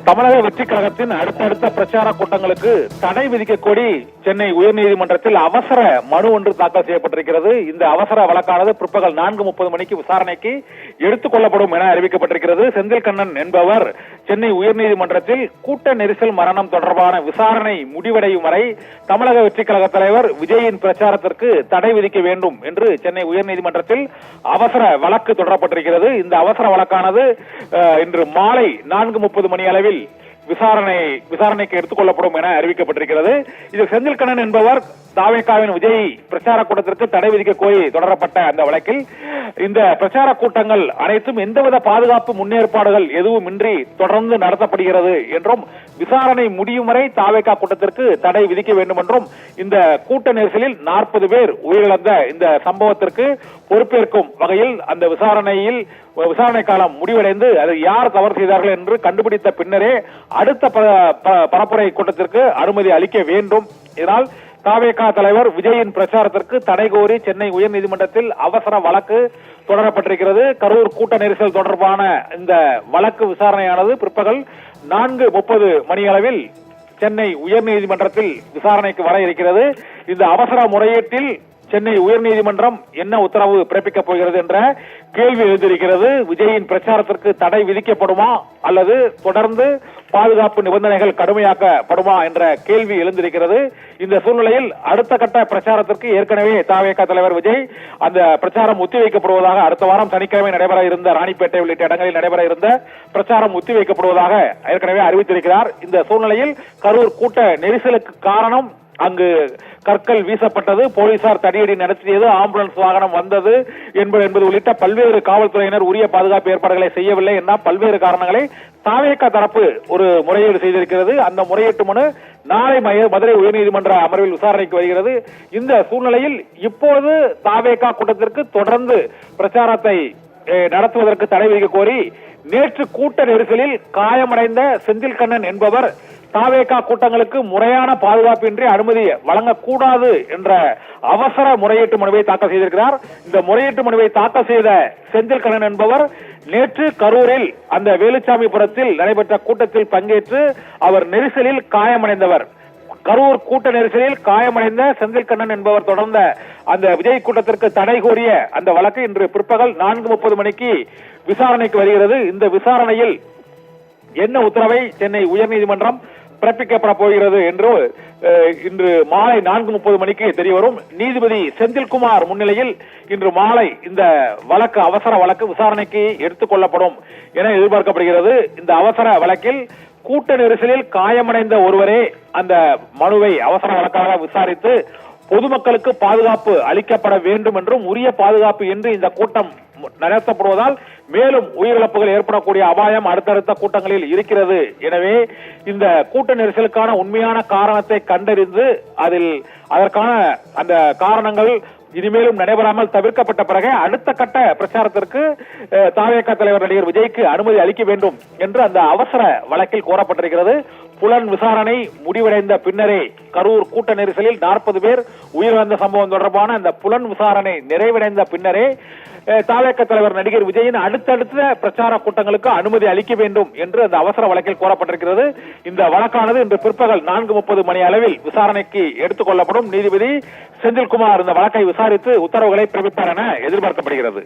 தமிழக வெற்றி கழகத்தின் அடுத்தடுத்த பிரச்சார கூட்டங்களுக்கு தடை விதிக்க கோரி சென்னை உயர்நீதிமன்றத்தில் அவசர மனு ஒன்று தாக்கல் செய்யப்பட்டிருக்கிறது. இந்த அவசர வழக்கானது பிற்பகல் 4:30 மணிக்கு விசாரணைக்கு எடுத்துக் கொள்ளப்படும் என அறிவிக்கப்பட்டிருக்கிறது. செந்தில் கண்ணன் என்பவர் சென்னை உயர்நீதிமன்றத்தில் கூட்ட நெரிசல் மரணம் தொடர்பான விசாரணை முடிவடையும் வரை தமிழக வெற்றி கழக தலைவர் விஜயின் பிரச்சாரத்திற்கு தடை விதிக்க வேண்டும் என்று சென்னை உயர்நீதிமன்றத்தில் அவசர வழக்கு தொடரப்பட்டிருக்கிறது. இந்த அவசர வழக்கானது இன்று மாலை 4:30 மணி அளவில் விசாரணைக்கு எடுத்துக் கொள்ளப்படும் என அறிவிக்கப்பட்டிருக்கிறது. இதில் செந்தில் கண்ணன் என்பவர் தாவேகாவின் விஜய் பிரச்சார கூட்டத்திற்கு தடை விதிக்க கோரி தொடரப்பட்ட அந்த வழக்கில் இந்த பிரச்சார கூட்டங்கள் அனைத்தும் எந்தவித பாதுகாப்பு முன்னேற்பாடுகள் எதுவுமின்றி தொடர்ந்து நடத்தப்படுகிறது என்றும் விசாரணை முடியும் வரை தாவேகா கூட்டத்திற்கு தடை விதிக்க வேண்டும் என்றும் இந்த கூட்ட நெரிசலில் 40 பேர் உயிரிழந்த இந்த சம்பவத்திற்கு பொறுப்பேற்கும் வகையில் அந்த விசாரணை காலம் முடிவடைந்து அதை யார் தவறு செய்தார்கள் என்று கண்டுபிடித்த பின்னரே அடுத்த பரப்புரை கூட்டத்திற்கு அனுமதி அளிக்க வேண்டும். இதனால் தாவேகா தலைவர் விஜயின் பிரச்சாரத்திற்கு தடை கோரி சென்னை உயர்நீதிமன்றத்தில் அவசர வழக்கு தொடரப்பட்டிருக்கிறது. கரூர் கூட்ட நெரிசல் தொடர்பான இந்த வழக்கு விசாரணையானது பிற்பகல் 4:30 மணி அளவில் சென்னை உயர்நீதிமன்றத்தில் விசாரணைக்கு வர இருக்கிறது. இந்த அவசர முறையீட்டில் சென்னை உயர்நீதிமன்றம் என்ன உத்தரவு பிறப்பிக்கப் போகிறது என்ற கேள்வி எழுந்திருக்கிறது. விஜயின் பிரச்சாரத்திற்கு தடை விதிக்கப்படுமா அல்லது தொடர்ந்து பாதுகாப்பு நிபந்தனைகள் கடுமையாக்கப்படுமா என்ற கேள்வி எழுந்திருக்கிறது. இந்த சூழ்நிலையில் அடுத்த கட்ட பிரச்சாரத்திற்கு ஏற்கனவே தாவேகா தலைவர் விஜய் அந்த பிரச்சாரம் ஒத்திவைக்கப்படுவதாக அடுத்த வாரம் சனிக்கிழமை நடைபெற இருந்த ராணிப்பேட்டை உள்ளிட்ட இடங்களில் நடைபெற இருந்த பிரச்சாரம் ஒத்திவைக்கப்படுவதாக ஏற்கனவே அறிவித்திருக்கிறார். இந்த சூழ்நிலையில் கரூர் கூட்ட நெரிசலுக்கு காரணம் அங்கு கற்கள் வீசப்பட்டது, போலீசார் தடியடி நடத்தியது, ஆம்புலன்ஸ் வாகனம் வந்தது என்பது உள்ளிட்ட பல்வேறு காவல்துறையினர் உரிய பாதுகாப்பு ஏற்பாடுகளை செய்யவில்லை என பல்வேறு காரணங்களை தாவேகா தரப்பு ஒரு முறையீடு செய்திருக்கிறது. அந்த முறையீட்டு மனு நாளை மதுரை உயர்நீதிமன்ற அமர்வில் விசாரணைக்கு வருகிறது. இந்த சூழ்நிலையில் இப்போது தாவேகா கூட்டத்திற்கு தொடர்ந்து பிரச்சாரத்தை நடத்துவதற்கு தடை விதிக்க கோரி நேற்று கூட்ட நெரிசலில் காயமடைந்த செந்தில் கண்ணன் என்பவர் தாவேகா கூட்டங்களுக்கு முறையான பாதுகாப்பின்றி அனுமதி வழங்கக்கூடாது என்ற அவசர முறையீட்டு மனுவை தாக்கல் செய்திருக்கிறார். இந்த முறையீட்டு மனுவை தாக்கல் செய்த செந்தில் கண்ணன் என்பவர் நேற்று கரூரில் அந்த வேலுச்சாமிபுரத்தில் நடைபெற்ற கூட்டத்தில் பங்கேற்று அவர் நெரிசலில் காயமடைந்தவர். கரூர் கூட்ட நெரிசலில் காயமடைந்த செந்தில் கண்ணன் என்பவர் தொடர்ந்த அந்த விஜய் கூட்டத்திற்கு தடை கோரிய அந்த வழக்கு இன்று பிற்பகல் 4:30 மணிக்கு விசாரணைக்கு வருகிறது. இந்த விசாரணையில் என்ன உத்தரவை சென்னை உயர்நீதிமன்றம் பிறப்பிக்கப்பட போகிறது என்று இன்று மாலை 4:30 மணிக்கு தெரியவரும். நீதிபதி செந்தில்குமார் முன்னிலையில் இன்று மாலை இந்த வழக்கு அவசர வழக்கு விசாரணைக்கு எடுத்துக் கொள்ளப்படும் என எதிர்பார்க்கப்படுகிறது. இந்த அவசர வழக்கில் கூட்ட நெரிசலில் காயமடைந்த ஒருவரே அந்த மனுவை அவசர வழக்காக விசாரித்து பொதுமக்களுக்கு பாதுகாப்பு அளிக்கப்பட வேண்டும் என்றும் உரிய பாதுகாப்பு இன்றி இந்த கூட்டம் நடத்தப்படுவதால் மேலும் உயிரிழப்புகள் ஏற்படக்கூடிய அபாயம் அடுத்தடுத்த கூட்டங்களில் இருக்கிறது. எனவே இந்த கூட்ட நெரிசலுக்கான உண்மையான காரணத்தை கண்டறிந்து அதற்கான அந்த காரணங்கள் இனிமேலும் நடைபெறாமல் தவிர்க்கப்பட்ட பிறகு அடுத்த கட்ட பிரச்சாரத்திற்கு தாவேகா தலைவர் நடிகர் விஜய்க்கு அனுமதி அளிக்க வேண்டும் என்று அந்த அவசர வழக்கில் கோரப்பட்டிருக்கிறது. புலன் விசாரணை முடிவடைந்த பின்னரே கரூர் கூட்ட நெரிசலில் 40 பேர் உயிரிழந்த சம்பவம் தொடர்பான அந்த புலன் விசாரணை நிறைவடைந்த பின்னரே தாவேகா தலைவர் நடிகர் விஜயின் அடுத்தடுத்த பிரச்சார கூட்டங்களுக்கு அனுமதி அளிக்க வேண்டும் என்று அந்த அவசர வழக்கில் கோரப்பட்டிருக்கிறது. இந்த வழக்கானது இன்று பிற்பகல் 4:30 மணி அளவில் விசாரணைக்கு எடுத்துக் கொள்ளப்படும். நீதிபதி செந்தில்குமார் இந்த வழக்கை விசாரித்து உத்தரவுகளை பிறப்பிப்பார் என எதிர்பார்க்கப்படுகிறது.